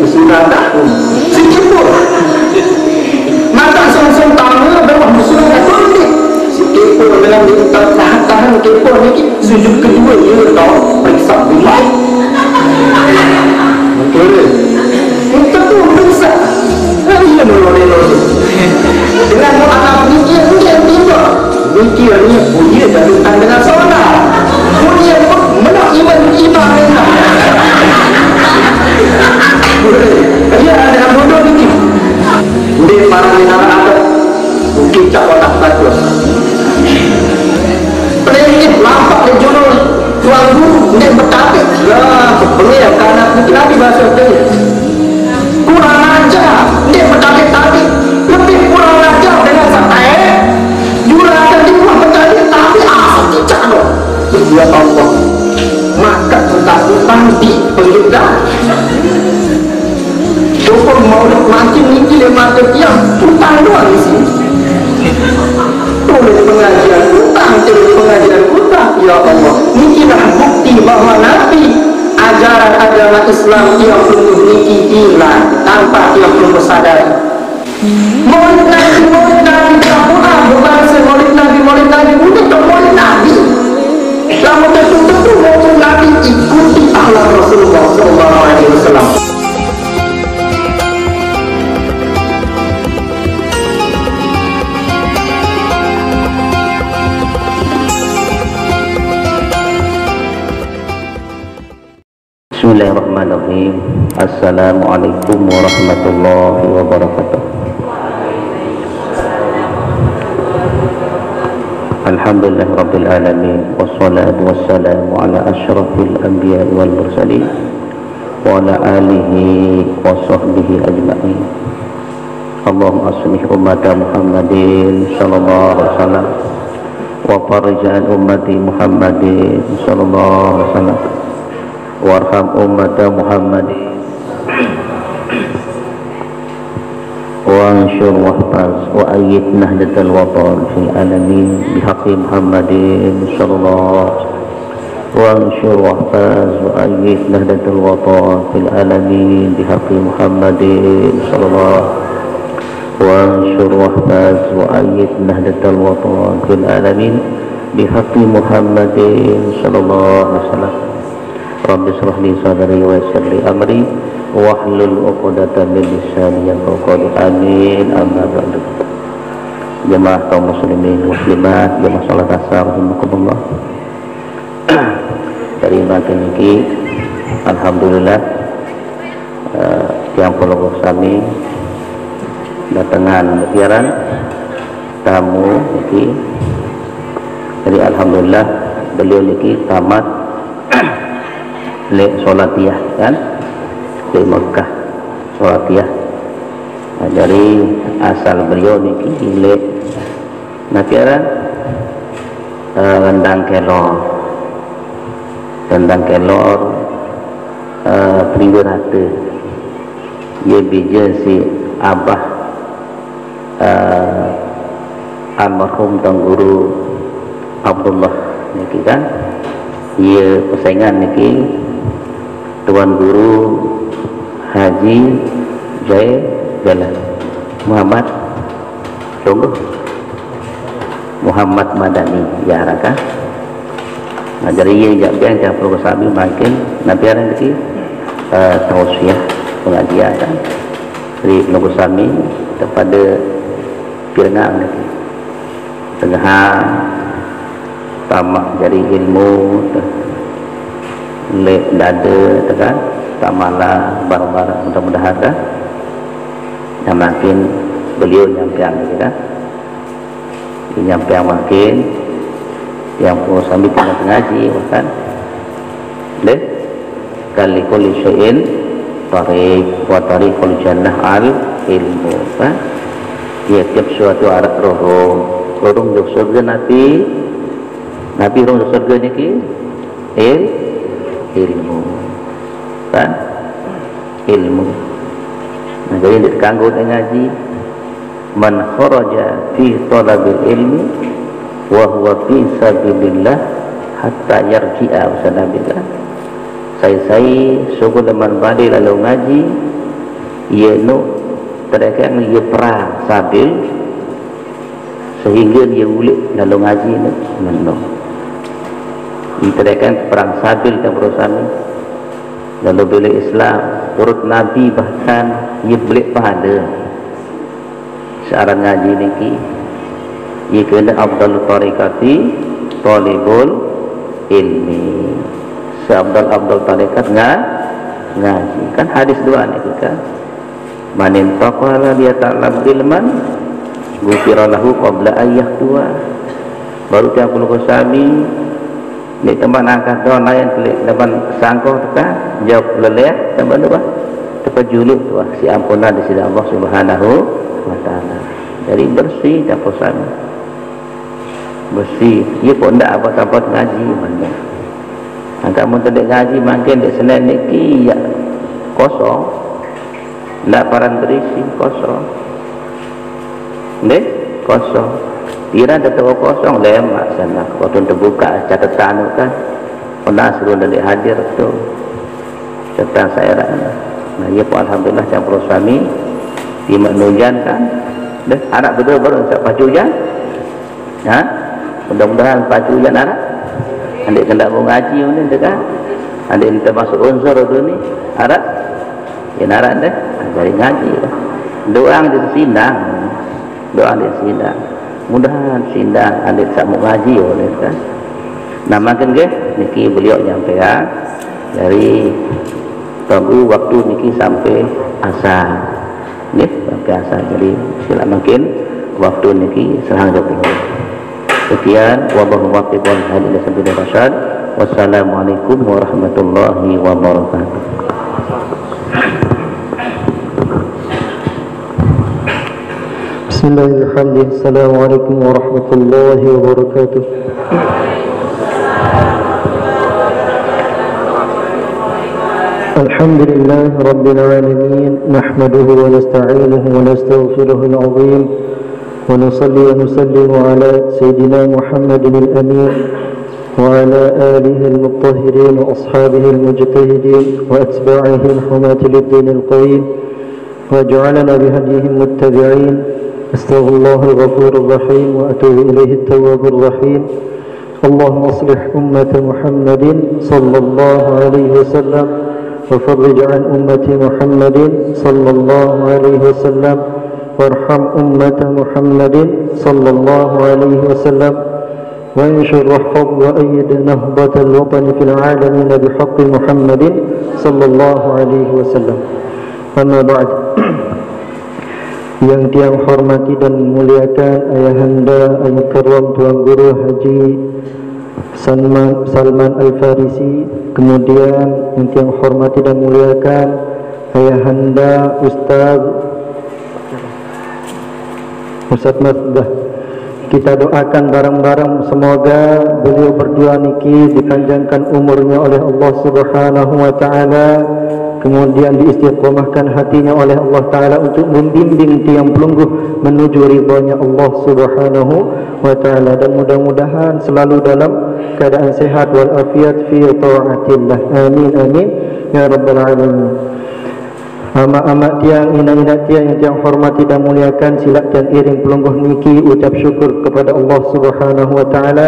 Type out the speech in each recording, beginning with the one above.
sudah tak sikit pun mata song-song tamu memang sudah tak tunjuk sikit pun dalam tahan kepo ni sujud kedua dia tahu periksa bilai betul kita tu periksa ia nolong dengan anak mikir tiba mikir ni bunyi dari dengan saudara bunyi pun menang iman dia ada bodoh ni dia para negara ada mungkin cak otak satu penyakit lampak di jodoh tuan guru dia bertabik sebenarnya karena mungkin lagi bahasa dia kurang ajar dia bertabik-tabik lebih kurang ajar dengan santai juragan di rumah bertabik tapi asal cicak dong ya Allah maka ketakutan di pengguna cukup maulid mancing ini dia mata tiang hutang doang di sini tulis pengajian hutang tulis pengajian hutang ya Allah ini dah bukti bahawa Nabi ajaran agama Islam yang penuh niki hilang tanpa yang belum bersadari maulid Nabi Al-Quran berbahasa maulid Nabi untuk maulid Nabi kamu tentu maulid Nabi ikuti akhlak Rasulullah SAW. Bismillahirrahmanirrahim. Assalamualaikum warahmatullahi wabarakatuh. Alhamdulillah rabbil alamin wassalatu wassalamu ala asyrafil anbiya'i wal mursalin wa ala alihi wa sahbihi ajma'in. Allahumma aslih ummata Muhammadin sallallahu alaihi wasallam wa farij ummati Muhammadin sallallahu alaihi wasallam warham ummata Muhammadin wa ansyur wahfaz wa ayyid nahdatal watan fil alamin bihaqqi Muhammadin sallallahu wa ansyur wahfaz wa ayyid nahdatal watan fil alamin bihaqqi Muhammadin sallallahu wa ansyur wahfaz wa ayyid nahdatal watan fil alamin bihaqqi Muhammadin sallallahu alaihi wasallam. Rabbi shrah li sadri wa yassir li amri wahlul 'uqdatam min lisani yafqahu qawli. Amin. Amma ba'du. Jemaah kaum muslimin muslimat, jemaah salat asar rahimakumullah. Dari makin iki alhamdulillah tiang pulau sami datangan piaran tamu iki. Jadi alhamdulillah beliau niki tamat lek solatiyah kan di Mekah solatiyah. Nah, dari asal beliau niki lek napiara rendang kelor Priwe Rata ia bija si abah almarhum Tuan Guru Abdullah niki kan ia persaingan niki Tuan Guru Haji Jaya Jalan Muhammad Contoh Muhammad Madani ya haraka. Nah, jadi ia yang perlu sabi makin nanti ada lagi tausiah pengajian kan dari Nunggu Sami kepada Pirengang tengah tamak jadi ilmu lek dada tekan tak malah barang-barang mudah-mudahan kan yang makin beliau nyampiang kita nyampiang makin yang pun sambil tengah ngaji kan lek kali kulli syai'in tariq wa tariqul jannah al ilmu kan tiap suatu arah rohong jauh surga Nabi roh surga ni ki ilmu kan ilmu. Nah, jadi dikanggo ngaji man kharaja fi talabil ilmi wa huwa fi sabilillah hatta yarji'a usanabillah. Saya suku teman balik lalu ngaji ia nu terdekat ia perang sambil sehingga dia ulik lalu ngaji ni menno ia terdekat perang sambil dan berusaha lalu bila Islam turut Nabi bahkan ia belik pahala searang ngaji ni ki ia kena afdal tariqati talibul ilmi seabdal tariqat ngaji kan hadis dua ni kan manin taqala dia ta'lam ilman gufira lahu qabla ayyah tua baru tiang puluh kesami ni teman angkat doa lain pelik teman sangkoh tekan jawab leleh teman apa tepat juluk tu si ampunan di sisi Allah Subhanahu wa taala jadi bersih tak posam bersih ia pun ndak apa-apa ngaji mana angkat mun tak ngaji makin dek Senin niki ya kosong ndak paran berisi kosong dek kosong kira dah tahu kosong lemak sana waktu terbuka catatan kan pernah suruh dari hadir tu catatan saya nah ia pun alhamdulillah campur suami di menujan kan deh anak berdua baru nak pacu hujan ha mudah-mudahan pacu hujan anak adik kena mengaji ni dekat adik ni termasuk unsur tu ni anak ya anak deh dari ngaji doa di sindang doa di sindang mudahan sindang adik tak mau ngaji oleh kan nah makin ke niki beliau nyampaikan dari tunggu waktu niki sampai asar nih sampai asar jadi sila makin waktu niki serang jatuh sekian wallahu muwaffiq wal hadi ila sabilir rasyad wassalamualaikum warahmatullahi wabarakatuh. Bismillahirrahmanirrahim. Assalamualaikum warahmatullahi wabarakatuh. Alhamdulillah Rabbil Alamin. Nahmaduhu wa nasta'inuhu wa nastaghfiruhu al-azim. Wa nusalli wa nusallimu ala Sayyidina Muhammadin al-Amin wa ala alihi al-mutahhirin wa ashabihi al-mujtahidin wa atba'ihi al-humati lid-din al-qawim wa ja'alana bihadihim muttabi'in. أستغفر الله الغفور الرحيم وأتوب إليه التواب الرحيم. اللهم أصلح أمة محمد صلى الله عليه وسلم وفرج عن أمة محمد صلى الله عليه وسلم وارحم أمة محمد صلى الله عليه وسلم وانشر واحفظ وأيد نهضة الوطن في العالمين بحق محمد صلى الله عليه وسلم. أما بعد, yang tiang hormati dan muliakan Ayahanda Al-Mukarram Tuan Guru Haji Salman Al-Farisi, kemudian yang tiang hormati dan muliakan Ayahanda Ustaz Masdah. Kita doakan bareng-bareng semoga beliau berdua niki dipanjangkan umurnya oleh Allah Subhanahu wa taala, kemudian diistiqomahkan hatinya oleh Allah Ta'ala untuk membimbing tiang pelungguh menuju ridhonya Allah Subhanahu wa Ta'ala, dan mudah-mudahan selalu dalam keadaan sehat walafiat fi ta'atillah. Amin amin ya rabbal alamin. Amat-amat tiang, ina-ina tiang yang tiang hormati dan muliakan, silakan iring pelungguh niki ucap syukur kepada Allah Subhanahu wa Ta'ala,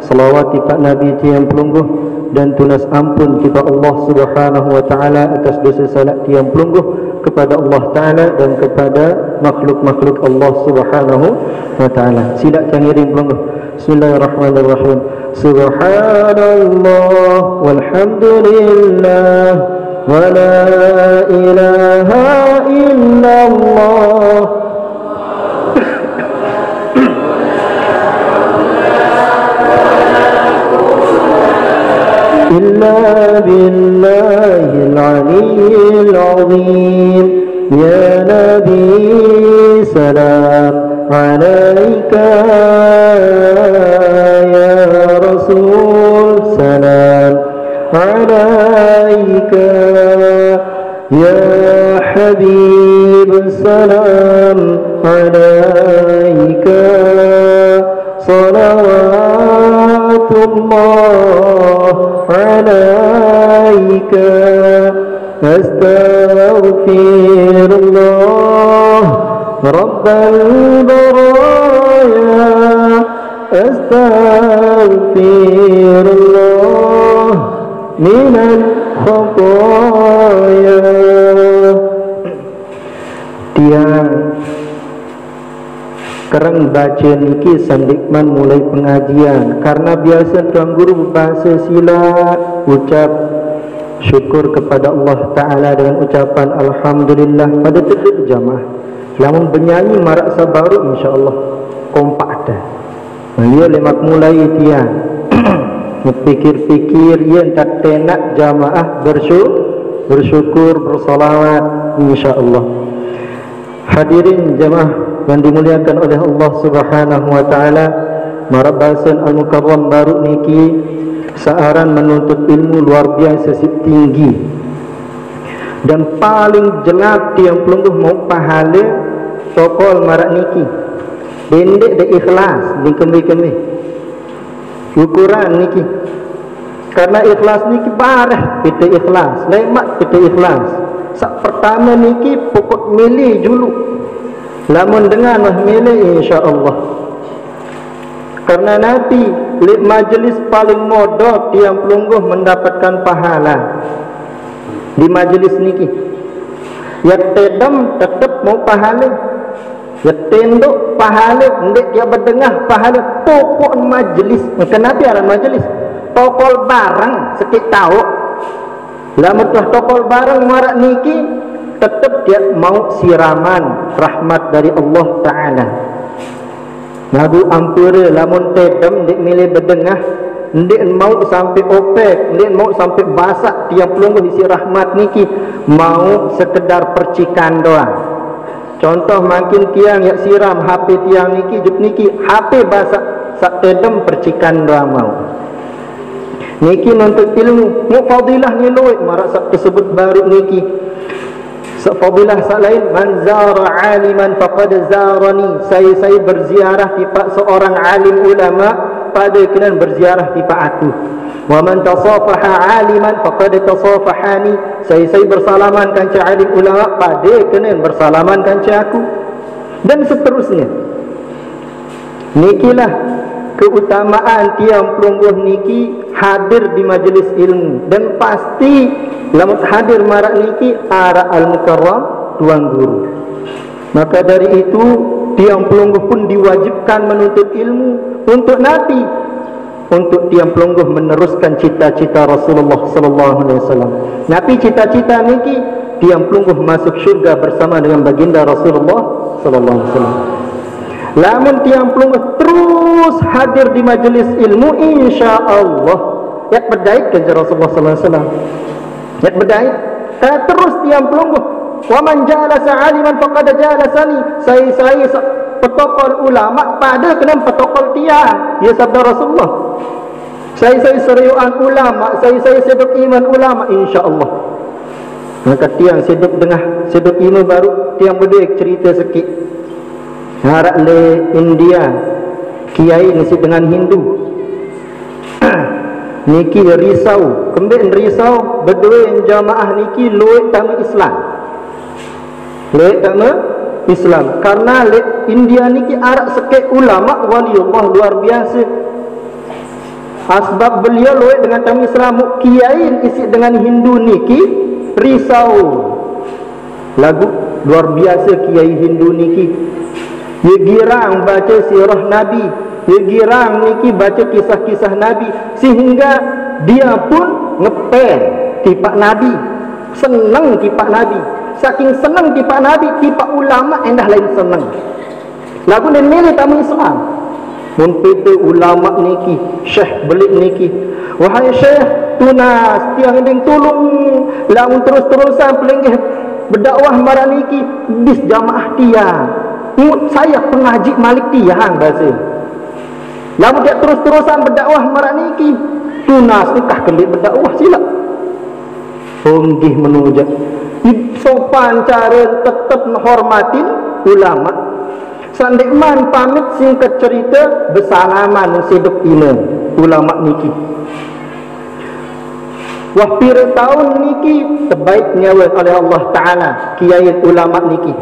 selawat tipak Nabi tiang pelungguh, dan tunas ampun kepada Allah Subhanahu wa taala atas dosa salah tiang pelungguh kepada Allah taala dan kepada makhluk-makhluk Allah Subhanahu wa taala. Silakan iring pelungguh. Bismillahirrahmanirrahim. Subhanallah walhamdulillah wa la ilaha illallah. إلا بالله العلي العظيم. يا نبي سلام عليك، يا رسول سلام عليك، يا حبيب سلام عليك، صلوات الله عليك astaghfirullah rabbal baraya astaghfirullah minal khataya. Tiang kerang baca niki sandikman mulai pengajian, karena biasa tuan guru bahasa sila ucap syukur kepada Allah Ta'ala dengan ucapan Alhamdulillah pada teduh jamaah. Lamun bernyanyi marak sabaru insyaAllah kompak dah. Dia lemak mulai tiang pikir-pikir ia tak tenak jamaah bersyukur bersalawat insyaAllah. Hadirin jamaah yang dimuliakan oleh Allah Subhanahu wa taala, marabasan al-mukarram baru niki searan menuntut ilmu luar biasa tinggi, dan paling jelap tiang pelungguh mau pahala tokol marak niki bendek de ikhlas di kembi-kembi ukuran niki, karena ikhlas niki barah pita ikhlas lemak pita ikhlas. Sak pertama niki pokok milih julu lamun dengan mah milih insyaAllah, karena Nabi li majlis paling modok tiang pelungguh mendapatkan pahala di majlis niki. Ya tedam tetap mau pahala, ya tenduk pahala, ndek dia berdengah pahala. Pokok majlis, maka Nabi ada majlis tokol barang sekit tahu. Lamun telah tokol barang marak niki tetap dia mau siraman rahmat dari Allah Ta'ala. Nabi ampura lamun tedam ndek milih berdengah, ndek mau sampai opek, ndek mau sampai basak tiang pelungguh isi rahmat niki, mau sekedar percikan doang. Contoh makin tiang yak siram HP tiang niki jup niki HP basak sak tedam percikan doang mau. Niki nuntut ilmu, mu fadilah ni luit marak sak tersebut baru niki. Fadilah sak lain, man zara aliman faqad zarani. Saya berziarah tipa seorang alim ulama, pada kenan berziarah tipa aku. Wa man tasafaha aliman faqad tasafahani. Saya bersalaman kanca alim ulama, pada kenan bersalaman kanca aku. Dan seterusnya. Nikilah keutamaan tiang pelungguh niki hadir di majlis ilmu, dan pasti lamun hadir marak niki ara al-mukarram tuan guru. Maka dari itu tiang pelungguh pun diwajibkan menuntut ilmu untuk Nabi, untuk tiang pelungguh meneruskan cita-cita Rasulullah sallallahu alaihi wasallam. Nabi cita-cita niki tiang pelungguh masuk syurga bersama dengan baginda Rasulullah sallallahu alaihi wasallam. Lamun tiang pelungguh terus hadir di majlis ilmu, insya-Allah ya berdaik ke Rasulullah sallallahu alaihi wasallam. Ya berdaik terus tiang pelungguh. Wa man jalasa aliman faqad jalasani. Saya protokol ulama pada kena protokol tiang. Ya sabda Rasulullah. Saya seriuan ulama, saya seduk iman ulama insya-Allah. Maka tiang seduk dengah, seduk iman baru tiang berdua cerita sikit. Harak le India kiai nisi dengan Hindu niki risau kembali risau berdua jamaah niki luit tamu Islam, luit tamu Islam, karena le India niki arak sekek ulama waliullah luar biasa. Asbab beliau luit dengan tamu Islam, kiai isi dengan Hindu niki risau. Lagu luar biasa kiai Hindu niki. Dia girang baca sirah Nabi, dia girang niki baca kisah-kisah Nabi, sehingga dia pun ngepel tipak Nabi, senang tipak Nabi. Saking senang tipak Nabi, tipak ulama endah lain senang. Lagu dan milih tamu Islam. Mun pete ulama niki, syekh belik niki, wahai syekh tunas tiang ding tolong lamun terus-terusan pelinggih berdakwah marah niki bis jamaah tiang. Saya pengaji malik tiang bahasa. Lamun dia terus-terusan berdakwah marah niki tunas nikah kembali berdakwah sila. Honggih menujak sopan cara tetap menghormatin ulama. Sandikman pamit singkat cerita bersalaman seduk iman ulama niki. Wah pira tahun niki terbaik nyawa oleh Allah Ta'ala kiai ulama niki.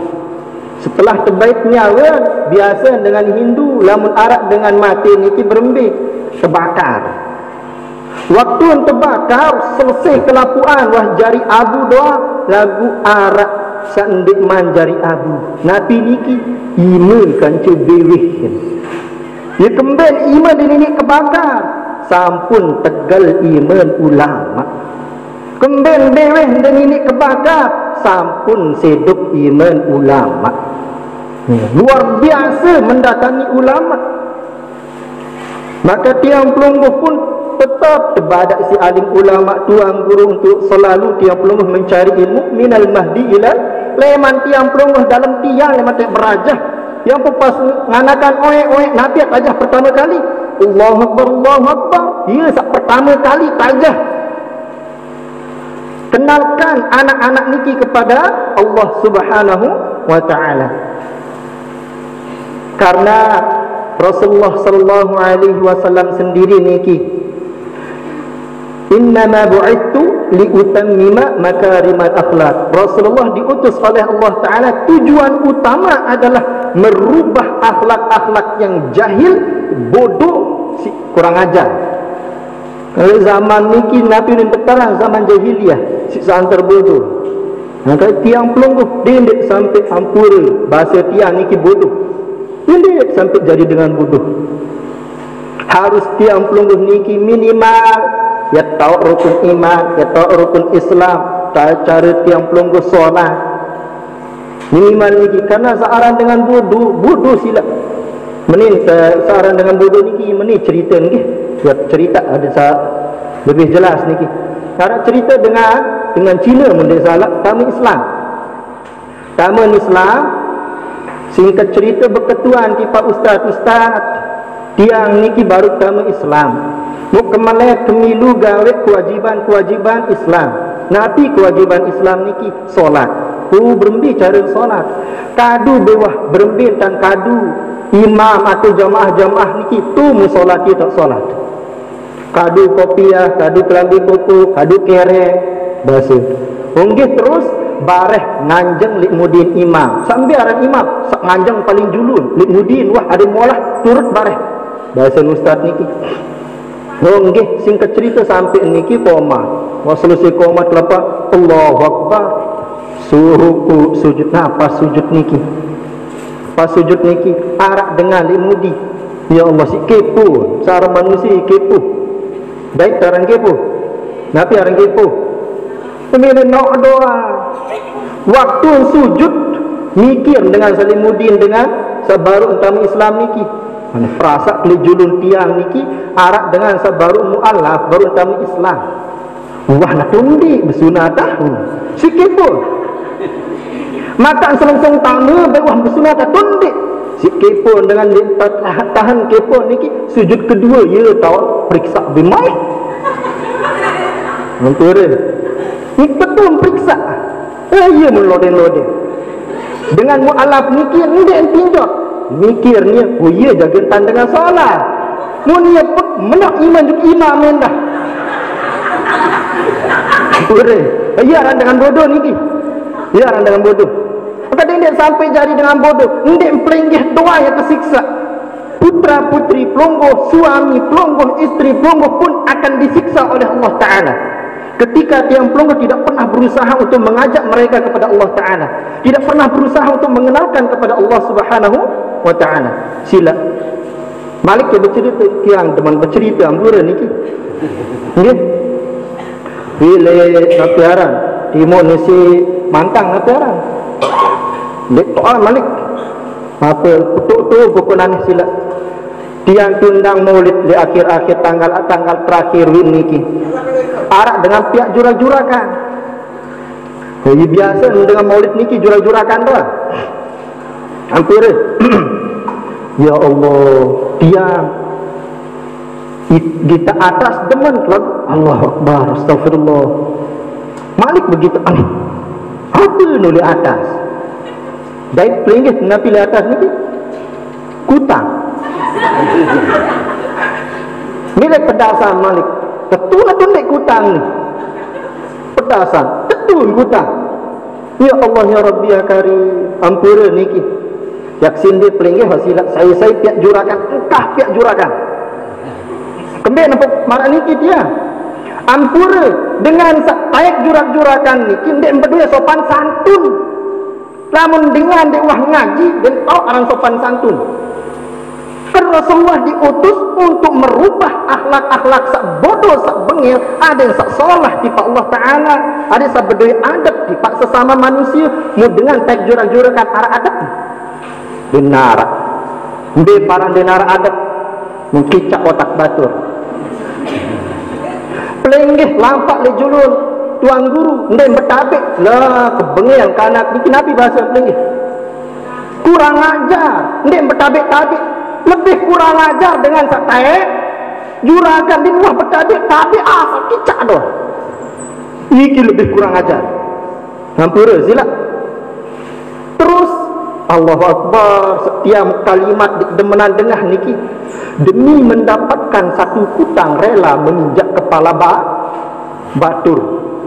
Setelah terbaik nyawa, biasa dengan Hindu lamun arak dengan mati niki berembik terbakar. Waktu terbakar selesai kelapuan wah jari abu doa lagu arak sandik man jari abu. Nabi niki iman kan cebewih. Ya kembali iman ini kebakar sampun tegal iman ulama. Kembali beweh dan ini kebakar sampun seduk iman ulama. Luar biasa mendatangi ulama. Maka tiang pelungguh pun tetap terbadak si alim ulama tuang guru untuk selalu tiang pelungguh mencari ilmu minal mahdi ila leman tiang pelungguh dalam tiang leman tiang berajah yang pas nganakan oe Nabi tajah pertama kali Allahu Akbar Allahu Akbar. Ya sak pertama kali tajah kenalkan anak-anak niki kepada Allah Subhanahu wa Ta'ala. Karena Rasulullah sallallahu alaihi wasallam sendiri niki innama bu'ithu liutammima makarimal akhlak. Rasulullah diutus oleh Allah Ta'ala tujuan utama adalah merubah akhlak-akhlak yang jahil, bodoh, kurang ajar. Kalau zaman niki Nabi ni terang zaman jahiliyah siksaan terbodoh. Maka tiang pelungguh dendek sampai hampura bahasa tiang niki bodoh. Dendek sampai jadi dengan bodoh. Harus tiang pelungguh niki minimal ya tahu rukun iman, ya tahu rukun Islam, tahu cara tiang pelungguh solat. Minimal niki karena searan dengan bodoh sila. Menin searan dengan bodoh niki meni cerita niki. Buat cerita ada lebih jelas niki. Cara cerita dengan Cina mungkin salah tamu Islam. Tamu Islam singkat cerita berketuan di Pak Ustaz tiang niki baru tamu Islam. Mau kemalai kemilu gawe kewajiban Islam. Nabi kewajiban Islam niki solat. Berembi cara solat. Kadu bewah berembi dan kadu imam atau jamaah niki tu musolati tak solat. Kadu kopiah, kadu kelambi koko, kadu kere bahasa. Unggih terus bareh nganjeng likmudin imam. Sambil arang imam sak nganjeng paling julun likmudin wah ada molah turut bareh. Bahasa ustaz niki. Unggih singkat cerita sampai niki koma. Wah selesai koma kelapa Allahu Akbar. Suruh sujud pas sujud niki. Pas sujud niki arak dengan likmudi. Ya Allah si kepo, seorang manusia kepo. Baik orang kepo. Nabi orang kepo. Pemilih nak doa. Waktu sujud mikir dengan salimudin dengan sabaru utama Islam niki. Mana perasa kelejulun tiang niki arak dengan sabaru mu'alaf baru utama Islam. Wah nak tundi bersunatah. Si kepo. Makan selongsong tamu bewah bersunat tundik. Si kepo dengan tahan kepo niki sujud kedua ya tahu periksa bimai. Mentore. Ini betul periksa. Ya melodeng-lodeng. Dengan mualaf mikir ndek tinjau. Mikirnya oh ya jaga dengan solat. Mun ya menak iman juga imam mendah. Mentore. Ya dengan bodoh niki. Ya dengan bodoh. Maka dia sampai jadi dengan bodoh. Ndek pelinggih doa yang kesiksa. Putra putri pelungguh, suami pelungguh, istri pelungguh pun akan disiksa oleh Allah Ta'ala. Ketika tiang pelungguh tidak pernah berusaha untuk mengajak mereka kepada Allah Ta'ala, tidak pernah berusaha untuk mengenalkan kepada Allah Subhanahu wa Ta'ala. Sila Malik yang bercerita tiang teman bercerita ambura niki. Nggih. Bila napiaran timur nisi mantang napiaran. Dek to'al Malik apa putuk tu bukunan sila tiang tundang maulid di akhir-akhir tanggal terakhir niki arak dengan pihak jurah-jurakan. Jadi biasa dengan maulid niki jurah-jurakan doang hampir. Ya Allah tiang kita atas demen lagu Allahu Akbar astagfirullah. Malik begitu aneh apa nulis atas. Baik pelinggih Nabi di atas ni kutang. Milik pedasan Malik. Betul lah tu kutang ni. pedasan betul hutang. Ya Allah ya Rabbi ya Karim, ampura niki yak sindi pelinggih hasilat saya piak jurakan, engkah piak jurakan kembali nampak marah niki dia ampura dengan tayak jurak-jurakan niki ndek berdua sopan santun, namun dengan dek wah ngaji dan tahu orang sopan santun. Karena Rasulullah diutus untuk merubah akhlak-akhlak sak bodoh, sak bengil, ada yang sak solah di Allah Ta'ala, ada yang sak berdua adab di sesama manusia, mu dengan tayak jurak-jurakan arah adab benar mbe parang denar adab mengkicak otak batur pelenggih lampak le julun tuan guru ndek betabik lah kebengel kanak bikin nabi bahasa pelenggih kurang ajar ndek betabik-tabik lebih kurang ajar dengan satae juragan di bawah betabik tabik asal kicak doh iki lebih kurang ajar hampura sila terus Allahu Akbar, setiap kalimat demenan dengah niki demi mendapatkan satu kutang rela menginjak kepala batur.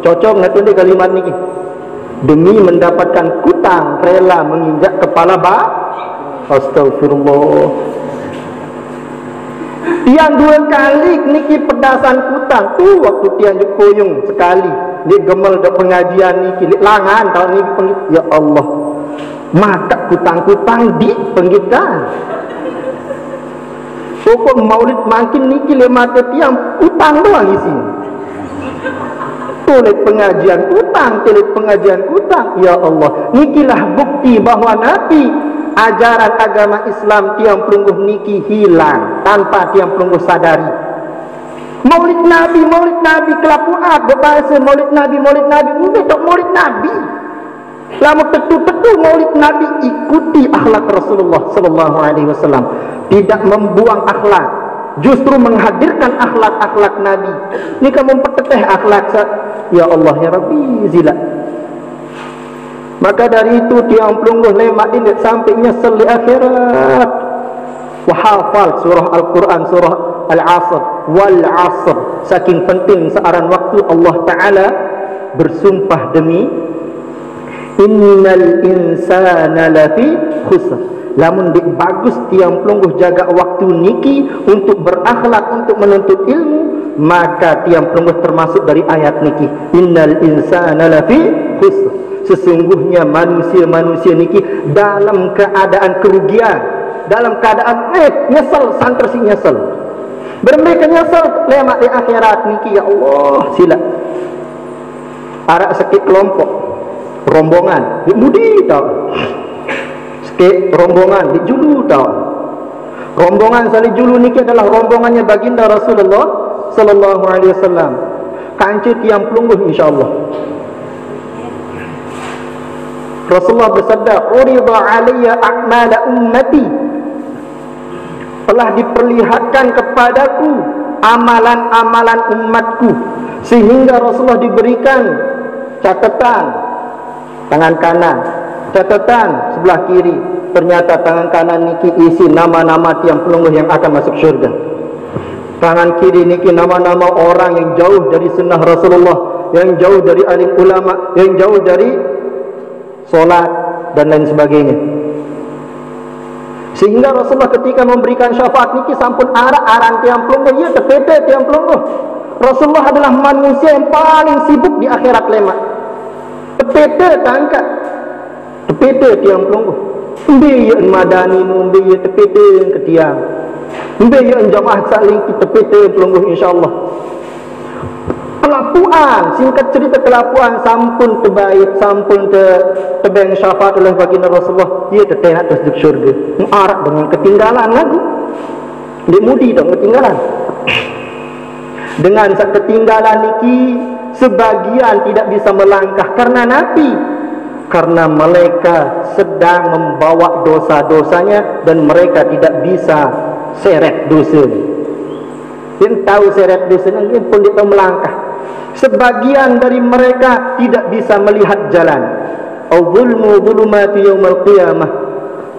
Cocok nggak tuh kalimat niki? Demi mendapatkan kutang rela menginjak kepala Astagfirullah. Tiang dua kali niki pedasan kutang tuh waktu tiang koyung sekali. Ni gemel do pengajian niki langan tahun niki ya Allah. Maka kutang-kutang di penggitan pokok maulid makin niki le mata tiang utang doang isi tulis pengajian utang ya Allah nikilah bukti bahwa Nabi ajaran agama Islam tiang pelungguh niki hilang tanpa tiang pelungguh sadari. Maulid Nabi kelapuat berbahasa maulid Nabi ini tak maulid Nabi. Lama tetu-tetu maulid Nabi ikuti akhlak Rasulullah sallallahu alaihi wasallam, tidak membuang akhlak, justru menghadirkan akhlak-akhlak Nabi. Ini kamu memperteteh akhlak ya Allah ya Rabbi zila. Maka dari itu tiang pelungguh lemak ini sampai nyesel di akhirat. Wahafal surah Al-Quran surah Al-Asr wal Asr, saking penting searan waktu Allah Ta'ala bersumpah demi innal insana lafi khusr. Lamun dik bagus tiang pelungguh jaga waktu niki untuk berakhlak, untuk menuntut ilmu, maka tiang pelungguh termasuk dari ayat niki innal insana lafi khusr. Sesungguhnya manusia niki dalam keadaan kerugian, dalam keadaan nyesel, santer si nyesel, bermereka nyesel lemak di akhirat niki ya Allah sila. Arak sakit kelompok rombongan dimudi tau sikit rombongan dijulu tau rombongan sali julu niki adalah rombongannya baginda Rasulullah sallallahu alaihi wasallam kancu tiang pelungguh insyaallah. Rasulullah bersabda urida alayya a'mala ummati, telah diperlihatkan kepadaku amalan-amalan umatku, sehingga Rasulullah diberikan catatan tangan kanan, catatan sebelah kiri. Ternyata tangan kanan niki isi nama-nama tiang pelungguh yang akan masuk syurga. Tangan kiri niki nama-nama orang yang jauh dari sunnah Rasulullah, yang jauh dari alim ulama, yang jauh dari solat dan lain sebagainya. Sehingga Rasulullah ketika memberikan syafaat niki sampun arah-arah tiang pelungguh, ya tepete tiang pelungguh. Rasulullah adalah manusia yang paling sibuk di akhirat lemak. Tepete tangkat, tepete tiang pelungguh. Mbiyan madani mbiyan tepete ke tiang. Mbiyan jamaah saling tepete pelungguh insyaallah. Kelapuan, singkat cerita kelapuan sampun terbaik, sampun tebeng syafaat oleh baginda Rasulullah. Dia tertenak terus syurga. Mengarak dengan ketinggalan lagu. Dia mudi dong ketinggalan. Dengan ketinggalan niki sebagian tidak bisa melangkah karena Nabi, karena mereka sedang membawa dosa-dosanya dan mereka tidak bisa seret dosa. Yang tahu seret dosanya ini pun tidak melangkah. Sebagian dari mereka tidak bisa melihat jalan. Al-zulmu zulumatu yaumal qiyamah.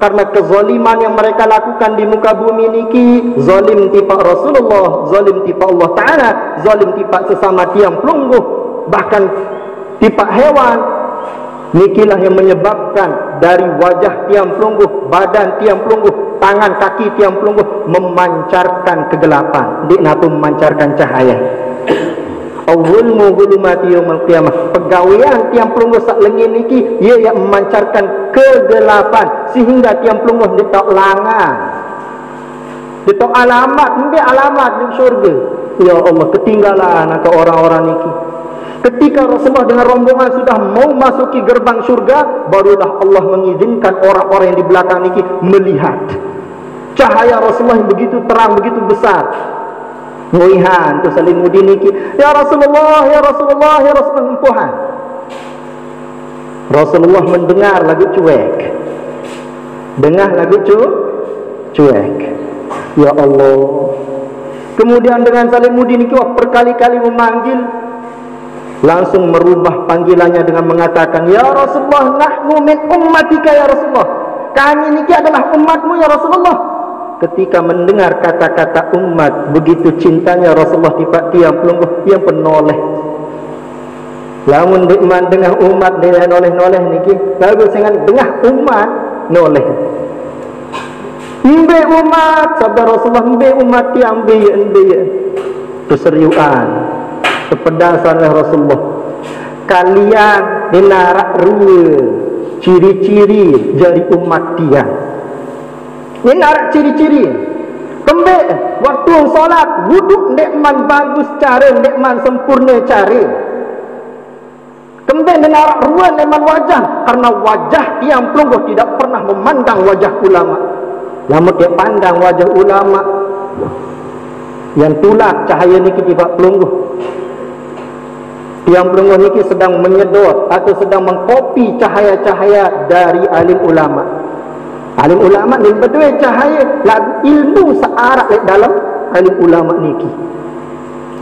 Karena kezaliman yang mereka lakukan di muka bumi niki, zalim tipak Rasulullah, zalim tipak Allah Ta'ala, zalim tipak sesama tiang pelungguh, bahkan tipak hewan nikilah yang menyebabkan dari wajah tiang pelungguh, badan tiang pelungguh, tangan kaki tiang pelungguh memancarkan kegelapan. Dikna tu memancarkan cahaya. Awwalmu gulumati yaumil qiyamah. Pegawaian tiang pelungguh sak lengin niki ia yang memancarkan kegelapan sehingga tiang pelungguh dia tak langar. Dia tak alamat, ambil alamat di syurga. Ya Allah, ketinggalan ke orang-orang niki. Ketika Rasulullah dengan rombongan sudah mau masuki gerbang syurga, barulah Allah mengizinkan orang-orang yang di belakang niki melihat cahaya Rasulullah yang begitu terang, begitu besar. Muihan tu Salimuddin niki, ya Rasulullah, ya Rasulullah, ya Rasulullah, empuhan. Rasulullah mendengar lagu cuek. Dengar lagu cuek. Ya Allah. Kemudian dengan Salimuddin niki berkali-kali memanggil, langsung merubah panggilannya dengan mengatakan, ya Rasulullah, nahnu min ummatika ya Rasulullah. Kami niki adalah umatmu ya Rasulullah. Ketika mendengar kata-kata umat, begitu cintanya Rasulullah tiang pelungguh yang penoleh. Lamun dikman dengan umat dia noleh-noleh niki, lalu dengan dengar umat noleh. Mbe umat, sabda Rasulullah, mbe umat tiang mbe. Keseriusan, kepedasan Rasulullah. Kalian dinarak rua ciri-ciri jadi umat tiang. Ini narak ciri-ciri. Kembali waktu solat, wuduk nekman bagus cara, nekman sempurna cara. Kembali narak ruan nekman wajah, karena wajah tiang pelungguh tidak pernah memandang wajah ulama. Lama dia pandang wajah ulama yang tulak cahaya niki tiba pelungguh. Tiang pelungguh niki sedang menyedot atau sedang mengkopi cahaya-cahaya dari alim ulama. Alim ulama ni berdua cahaya lagu ilmu searak dalam alim ulama niki.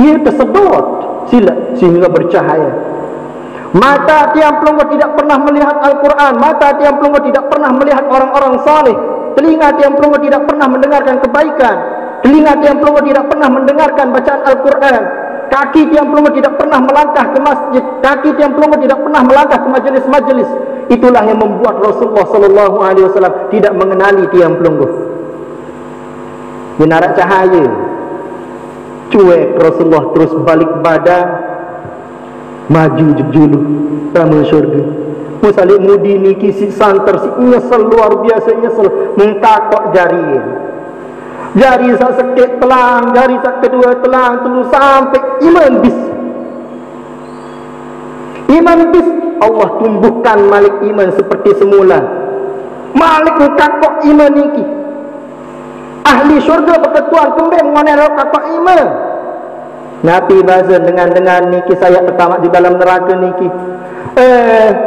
Ia tersedot sila sehingga bercahaya. Mata tiang pelungguh tidak pernah melihat Al-Quran. Mata tiang pelungguh tidak pernah melihat orang-orang saleh. Telinga tiang pelungguh tidak pernah mendengarkan kebaikan. Telinga tiang pelungguh tidak pernah mendengarkan bacaan Al-Quran. Kaki tiang pelungguh tidak pernah melangkah ke masjid. Kaki tiang pelungguh tidak pernah melangkah ke majelis-majelis. Itulah yang membuat Rasulullah sallallahu alaihi wasallam tidak mengenali tiang pelungguh. Binarak cahaya. Cuek Rasulullah terus balik badan, maju julu tamu syurga. Salimuddin niki si santer si nyesel luar biasa nyesel, mengtakok jari. Jari sak sekit telang, jari sak kedua telang, telu sampai iman bis. Iman bis Allah tumbuhkan malik iman seperti semula. Malik takok iman niki. Ahli syurga berketuan kembali mengenai takok iman. Nabi bahasa dengan niki saya pertama di dalam neraka niki.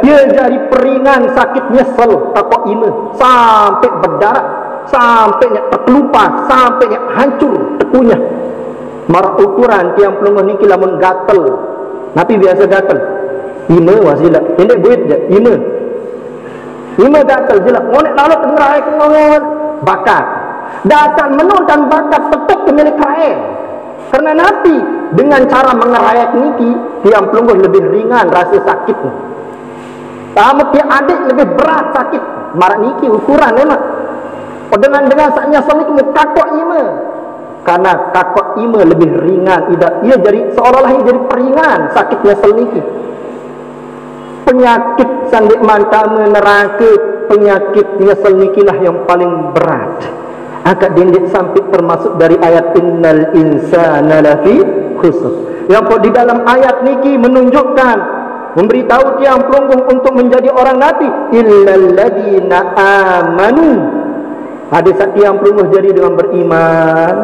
Dia jadi peringan sakit nyesel takok iman sampai berdarah, sampai terkelupas, sampai hancur tekunya. Marah ukuran tiang pelungguh niki lamun gatel. Nabi biasa gatel. 5 wasilah. Pendek buit je 5 gatel jelas. Ngonek lalu tengerai kenongan bakat. Datang menonton bakat tetap pemilik rakyat. Karena Nabi dengan cara mengerayat niki tiang pelungguh lebih ringan rasa sakit. Tamat dia adik lebih berat sakit. Marak niki ukuran memang. Dengan saknya salik takok ima. Karena takok ima lebih ringan. Ia jadi seolah-olah ia jadi peringan sakitnya seliki. Penyakit sandik mantama neraka, penyakit nyesel nikilah yang paling berat. Akak dindik sampai termasuk dari ayat innal insana lafi khusr. Yang di dalam ayat niki menunjukkan, memberitahu tiang pelungguh untuk menjadi orang nabi, illal ladina amanu. Ada satu tiang pelungguh jadi dengan beriman.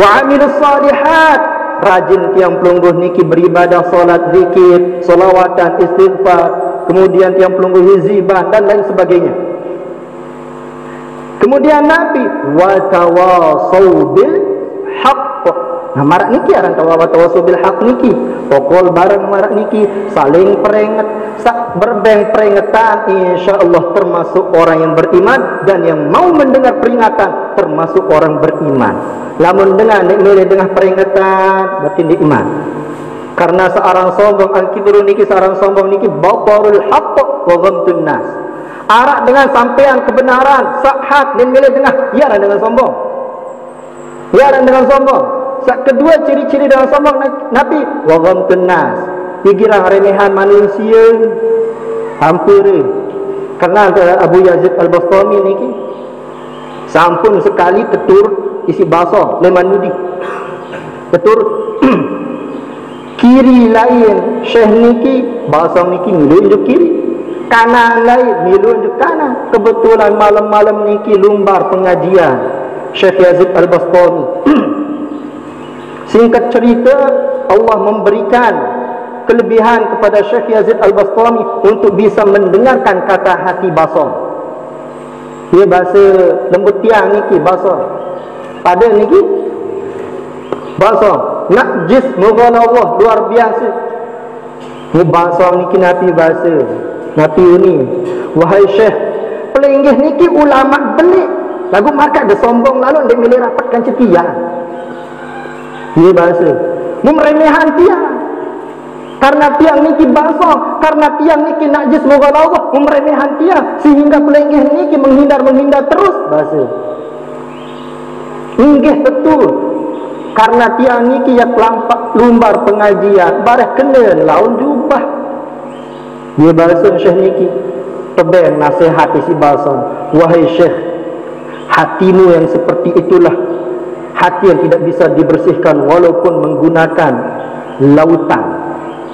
Wa amilus salihat. Rajin tiang pelungguh niki beribadah, solat, zikir, solawatan, istighfar, kemudian tiang pelungguh hizibah dan lain sebagainya. Kemudian Nabi wa tawasau bil haqq. Nah marak niki aran tawasau bil haqq niki. Pokol bareng marak niki saling peringat, sak berbeng peringatan, insyaallah termasuk orang yang beriman dan yang mau mendengar peringatan termasuk orang beriman. Lamun dengan milih dengan peringatan berarti iman. Karena seorang sombong, al-kibru niki seorang sombong niki batarul haqq wa ghamtun nas. Arak dengan sampaian kebenaran, sahhat dan milih tengah, ia dengan sombong. Ia dengan sombong. Kedua ciri-ciri dalam sombong Nabi wa ghamtun nas. Dikira remehan manusia. Hampir. Karena Abu Yazid Al-Bastami niki sampun sekali tetur isi baso leman nudi. Tetur kiri lain syekh niki bahasa niki milunjuk kiri, kanan lain milunjuk kanan. Kebetulan malam-malam niki lumbar pengajian Syekh Yazid Al-Bastami. Singkat cerita, Allah memberikan kelebihan kepada Syekh Yazid Al-Bastami untuk bisa mendengarkan kata hati basah. Dia bahasa lembut tiang niki basah. Pada niki basah najis mughal Allah luar biasa. Bahasa niki Nabi bahasa Nabi ini, wahai Syekh, pelinggih niki ulama belik lagu maka dia sombong lalu dia milih rapatkan cetian. Dia bahasa meremehan tiang karena tiang niki basah, karena tiang niki najis mughal Allah, meremehan tiang sehingga pelinggih niki menghindar terus bahasa. Inggih betul. Karena tiang niki yang kelampak lumbar pengajian bareh kena laun jubah. Dia bahasa Syekh niki tebeng nasihat isi bahasa, wahai Syekh, hatimu yang seperti itulah hati yang tidak bisa dibersihkan walaupun menggunakan lautan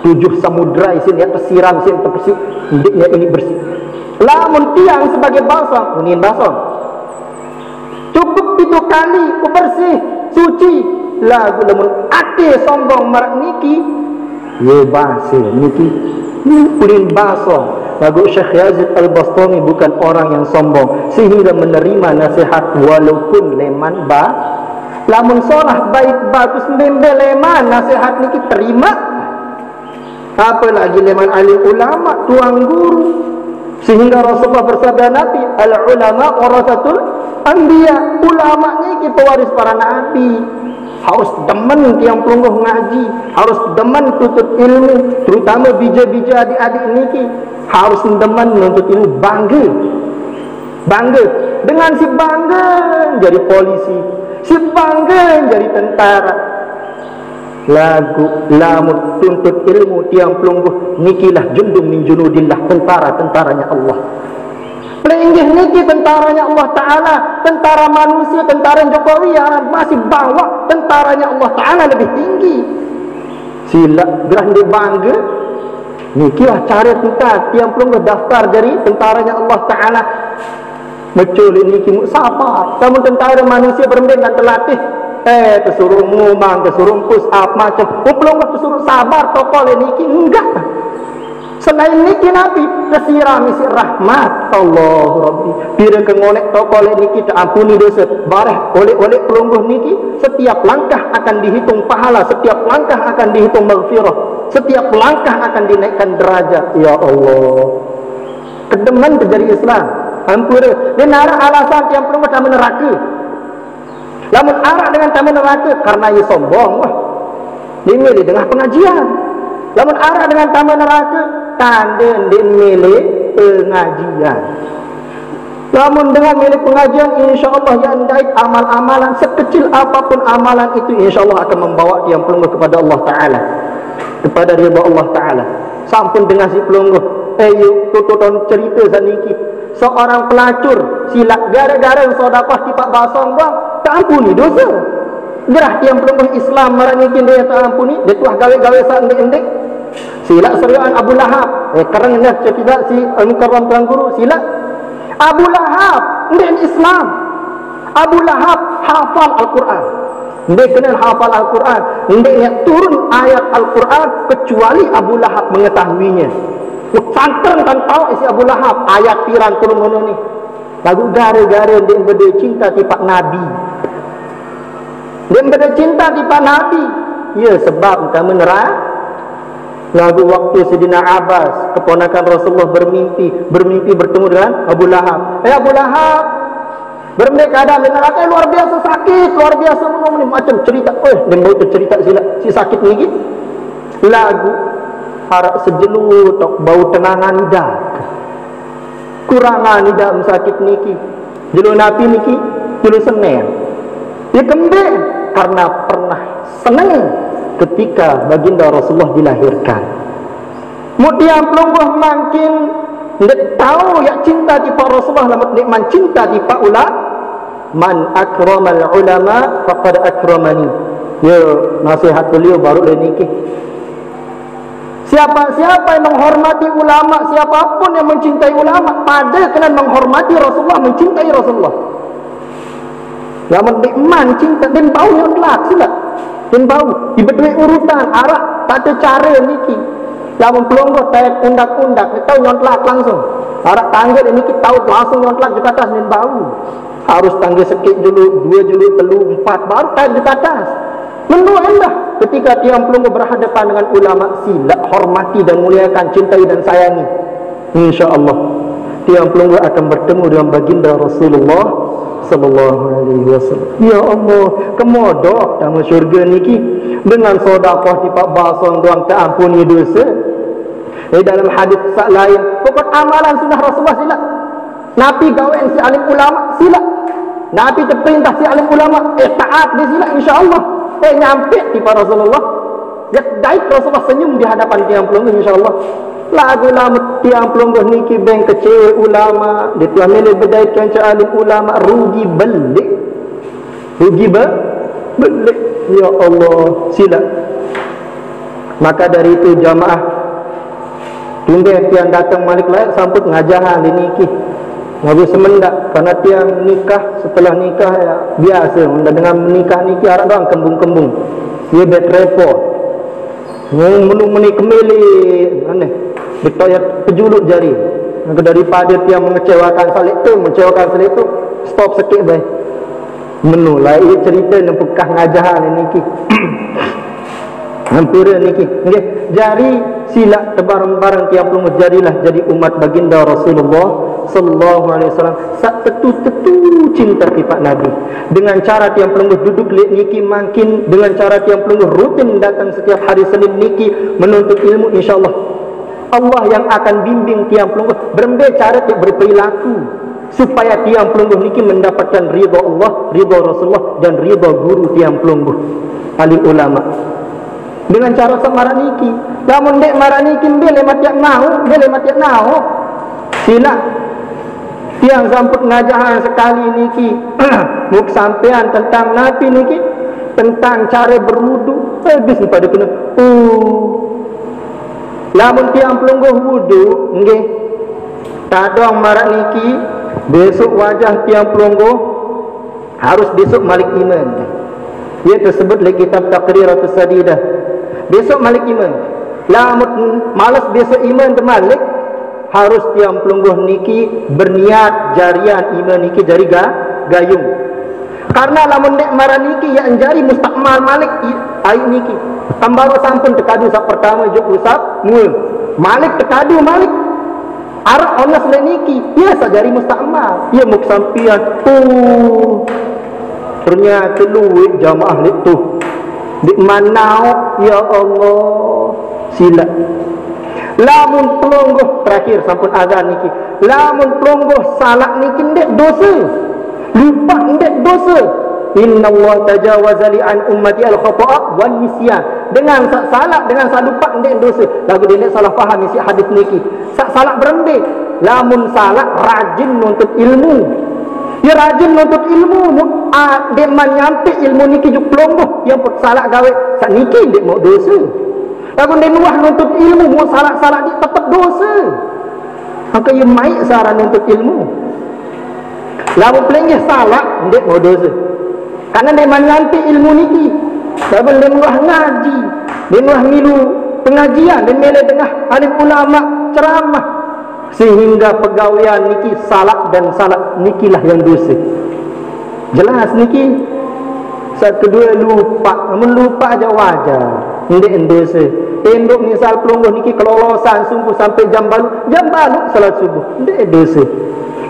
7 samudra isin yang tersiram isin terbersih indiknya ini bersih. Lamun tiang sebagai bahasa unin bahasa cukup itu kali bersih suci. Lagu lamun ate sombong marak niki ye bahasa niki ulin bahasa. Lagu Syekh Yazid Al-Bastami bukan orang yang sombong sehingga menerima nasihat walaupun leman lamun solah baik bagus membel leman nasihat niki terima, apalagi leman alim ulama tuang guru. Sehingga Rasulullah bersabda Nabi, al ulama warasatul anbiya, ulama niki pewaris para nabi. Harus demen tiang pelungguh ngaji, harus demen tuntut ilmu, terutama bija-bija adik-adik niki harus demen menuntut ilmu, bangga dengan si bangga jadi polisi, si bangga jadi tentara. Lagu lamut tuntut ilmu tiang pelungguh nikilah jundum min junudillah, tentara-tentaranya Allah. Pelinggih niki tentaranya Allah Ta'ala, tentara manusia, tentara Jokowi yang masih bawa tentaranya Allah Ta'ala lebih tinggi. Sila gerah dia bangga niki lah cara kita tiang pelungguh daftar jadi tentaranya Allah Ta'ala. Macul niki sabar. Kamu tentara manusia berembing dan terlatih kesuruh ngumang, kesuruh push up macam pelungguh kesuruh sabar tokol niki enggak. Selain niki Nabi kesiram isi rahmat Allah Rabbi. Bila kengolek tokol niki tak ampuni dosa. Bareh oleh pelungguh niki setiap langkah akan dihitung pahala, setiap langkah akan dihitung maghfirah, setiap langkah akan dinaikkan derajat. Ya Allah, kedeman terjadi Islam. Hampura dia narah alasan yang pelungguh taman neraka. Lamun arah dengan taman neraka karena ia sombong wah. Dia milih dengan pengajian. Lamun arah dengan taman neraka tanda dia milih pengajian. Namun dengan milik pengajian, insyaAllah yang baik amal-amalan sekecil apapun amalan itu insyaAllah akan membawa dia pelungguh kepada Allah Ta'ala, kepada ridha Allah Ta'ala. Sampun dengan si pelungguh tututon cerita saniki seorang pelacur silap gara-gara sedekah tipak basong bang tak ampuni dosa. Gerah yang pelungguh Islam marangikin dia tak ampuni, dia tuah gawe-gawe sandek-endek silap serian Abu Lahab. Kerana cerita si Al-Mukarram Tuan Guru silap Abu Lahab ndek Islam. Abu Lahab hafal Al-Quran, ndek kenal hafal Al-Quran, ndeknya turun ayat Al-Quran kecuali Abu Lahab mengetahuinya. Santan kan tahu isi Abu Lahab ayat piran turun ngono ni. Lagu gara-gara dia berde cinta tipak Nabi. Dia berde cinta tipak Nabi. Ya sebab kita menerang lagu waktu Sayyidina Abbas keponakan Rasulullah bermimpi bertemu dengan Abu Lahab. Abu Lahab bermimpi keadaan neraka luar biasa sakit, luar biasa macam cerita. Dia mau cerita si sakit ni. lagu harap sejelut bau tenangan dak kurangan dak sakit niki jelu napi niki jelu seneng dia kembali karena pernah senang ketika baginda Rasulullah dilahirkan. Kemudian pelungguh makin ndak tahu ya cinta di pak Rasulullah lamat nikmat cinta di pak man akramal ulama faqad akramani. Ya nasihat beliau baru niki. Siapa yang menghormati ulama, siapapun yang mencintai ulama, pada kena menghormati Rasulullah, mencintai Rasulullah. Lamun nikmat cinta dan bau yang kelak sila. Dan bau diberi urutan arah tak ada cara niki. Lamun pelonggo tayak undak-undak, tahu nyontlak langsung. Arah tangga niki tahu langsung nyontlak di atas dan bau. Harus tangga sekit dulu, 2 dulu, 3, 4 baru tayak di atas. Menurut anda ketika tiang pelunggu berhadapan dengan ulama, sila hormati dan muliakan, cintai dan sayangi. InsyaAllah tiang pelunggu akan bertemu dengan baginda Rasulullah sallallahu alaihi wasallam. Ya Allah, kemodok dalam syurga niki dengan sedekah di pak basong doang tak ampuni dosa. Dalam hadis lain, pokok amalan sunnah Rasulullah sila. Nabi gawen si alim ulama sila. Nabi terperintah si alim ulama taat di sila insyaallah. Nyampe di pak Rasulullah. Ya daik Rasulullah senyum di hadapan tiang pelunggu insyaallah. Lagu lama tiang pelungguh niki beng kecewa ulama dia tuan milih berdaikan alim ulama rugi belik ya Allah sila. Maka dari itu jamaah tunggu tiang datang malik layak sambut ngajahan di niki ngabu semendak karena tiang nikah setelah nikah ya biasa dengan menikah niki harap doang kembung-kembung dia bet repot menu-menu kemili aneh ditoyak pejuluk jari. Daripada tiang mengecewakan salik tu stop sikit baik. Menu lah ia cerita yang pekah ngajahan niki. Hampir niki. Nggih, jari sila tebareng-bareng tiang pelumut jadilah jadi umat baginda Rasulullah sallallahu alaihi wasallam. Sak tetu-tetu cinta tipak Nabi. Dengan cara tiang pelungguh duduk lihat niki makin, dengan cara tiang pelungguh rutin datang setiap hari Senin niki menuntut ilmu insyaallah. Allah yang akan bimbing tiang pelungguh berbagai cara berperilaku supaya tiang pelungguh niki mendapatkan ridha Allah, ridha Rasulullah dan ridha guru tiang pelungguh alim ulama. Dengan cara samaran niki, lamun dek marah niki bele matiak mau. Sila tiang samput ngajahan sekali niki muk sampean tentang Nabi niki, tentang cara berwudu habis pada kena lamun tiang pelungguh wudu nggih tadong marak niki besok wajah tiang pelungguh harus besok malik iman. Ia tersebut dalam kitab Taqriratus Sadidah. Besok malik iman. Lamun malas besok iman ke malik harus tiang pelungguh niki berniat jarian iman niki jari gayung. Karena lamun dek marah niki yang jari mustakmal malik air niki. Tambah sampun tekadu sak pertama juk usap mul. Malik tekadu malik. Arah onas le niki biasa jari mustakmal. Ia muk sampian. Ternyata luwih jamaah itu. Di manau ya Allah sila. Lamun pelungguh terakhir sampun azan niki. Lamun pelungguh salah niki ndek dosa. Lupa ndek dosa. Inna Allah tajawaza li an ummati al-khata'a wan nisyan. Dengan salah, dengan salupa ndek dosa. Lagu dia salah faham isi hadis niki. Salah berembik. Lamun salah rajin nuntut ilmu. Dia rajin nuntut ilmu. Dia menyampai ilmu niki juk pelonggoh. Yang pun salah gawe sak niki ndek mau dosa. Lagu dia nuah nuntut ilmu mau salah-salah dia tetap dosa. Maka ia maik sarah nuntut ilmu. Lalu pelengah salah ndek mau dosa. Karena dia menyampai ilmu niki. Lalu dia nuah ngaji. Dia nuah milu pengajian. Dia mele tengah alim ulama ceramah. Sehingga pegawaian niki salah dan salah nikilah yang dosa. Jelas niki. Saat kedua lupa. Namun lupa aja wajar. Ndek dosa. Tenduk misal pelungguh niki kelolosan sungguh sampai jam balu salat subuh. Ndek dosa.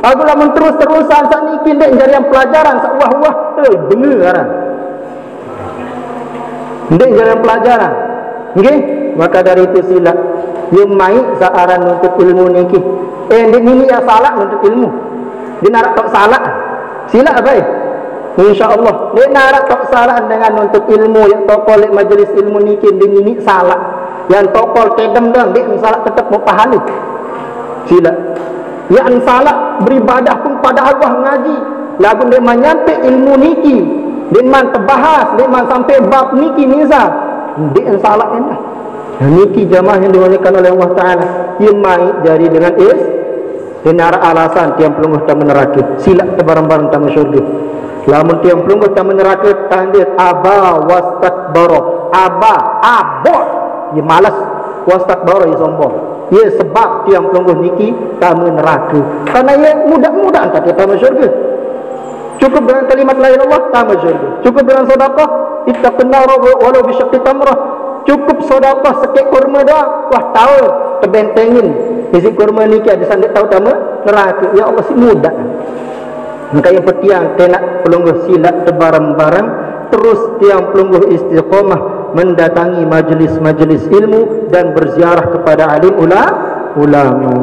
Aku lamun terus-terusan sak niki ndek jari yang pelajaran sak wah-wah dengar. Ndek jari yang pelajaran. Okey, maka dari itu sila yang mai searan nuntut ilmu niki. Ini yang salah nuntut ilmu. Dia nak tak salah. Sila apa? Insya-Allah. Dia nak tak salah dengan nuntut ilmu yang tokol majlis ilmu niki ini salah. Yang tokol kedem dah dia salah tetap mau pahala. Sila. Yang salah beribadah pun pada Allah ngaji. Lagu dia menyampai ilmu niki. Dia man terbahas, dia man sampai bab niki misal. Dia salah enak. Niki jamaah yang dimuliakan oleh Allah Ta'ala. Yang mai jadi dengan dengan alasan tiang pelungguh tamu neraka. Sila barang-barang tamu syurga. Lamun tiang pelungguh tamu neraka tandir aba wastakbara. Aba, abot. Dia malas. Wastakbara dia sombong. Ya sebab tiang pelungguh niki tamu neraka. Karena ia mudah-mudahan tak tamu syurga. Cukup dengan kalimat la ilaha illallah tamu syurga. Cukup dengan sedekah ittaqun-nar walau bi syaqqi tamrah. Cukup sedekah sekek kurma dah. Wah tahu terbentengin. Isi kurma ni ada sangat tahu tamu neraka. Ya Allah si mudah. Maka yang petiang tenak pelungguh silat tebarang-barang terus tiang pelungguh istiqamah mendatangi majlis-majlis ilmu dan berziarah kepada alim ulama.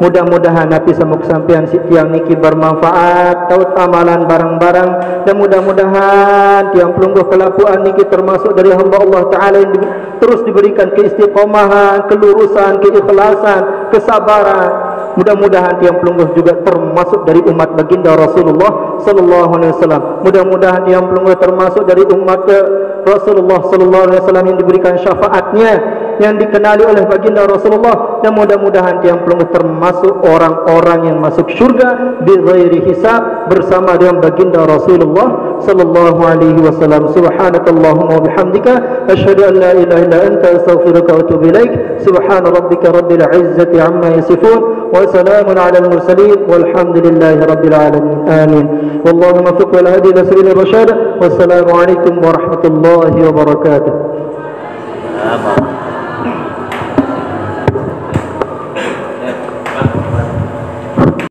Mudah-mudahan Nabi samuk sampean si tiang niki bermanfaat tahu amalan barang-barang dan mudah-mudahan tiang pelungguh kelapuan niki termasuk dari hamba Allah Ta'ala yang terus diberikan keistiqomahan, kelurusan, keikhlasan, kesabaran. Mudah-mudahan tiang pelungguh juga termasuk dari umat baginda Rasulullah sallallahu alaihi wasallam. Mudah-mudahan tiang pelungguh termasuk dari umat Rasulullah sallallahu alaihi wasallam yang diberikan syafaatnya, yang dikenali oleh baginda Rasulullah, dan mudah-mudahan tiang pelungguh termasuk orang-orang yang masuk syurga bighairi hisab bersama dengan baginda Rasulullah sallallahu alaihi wasallam. Subhanakallahumma wa bihamdika asyhadu an la ilaha illa anta astaghfiruka wa atubu ilaik. Subhana rabbika rabbil izzati amma yasifun wa salamun alal mursalin walhamdulillahi rabbil alamin. Amin. Wallahumma fiq wal hadi ila sabilir rasyad. Wassalamu alaikum warahmatullahi wabarakatuh.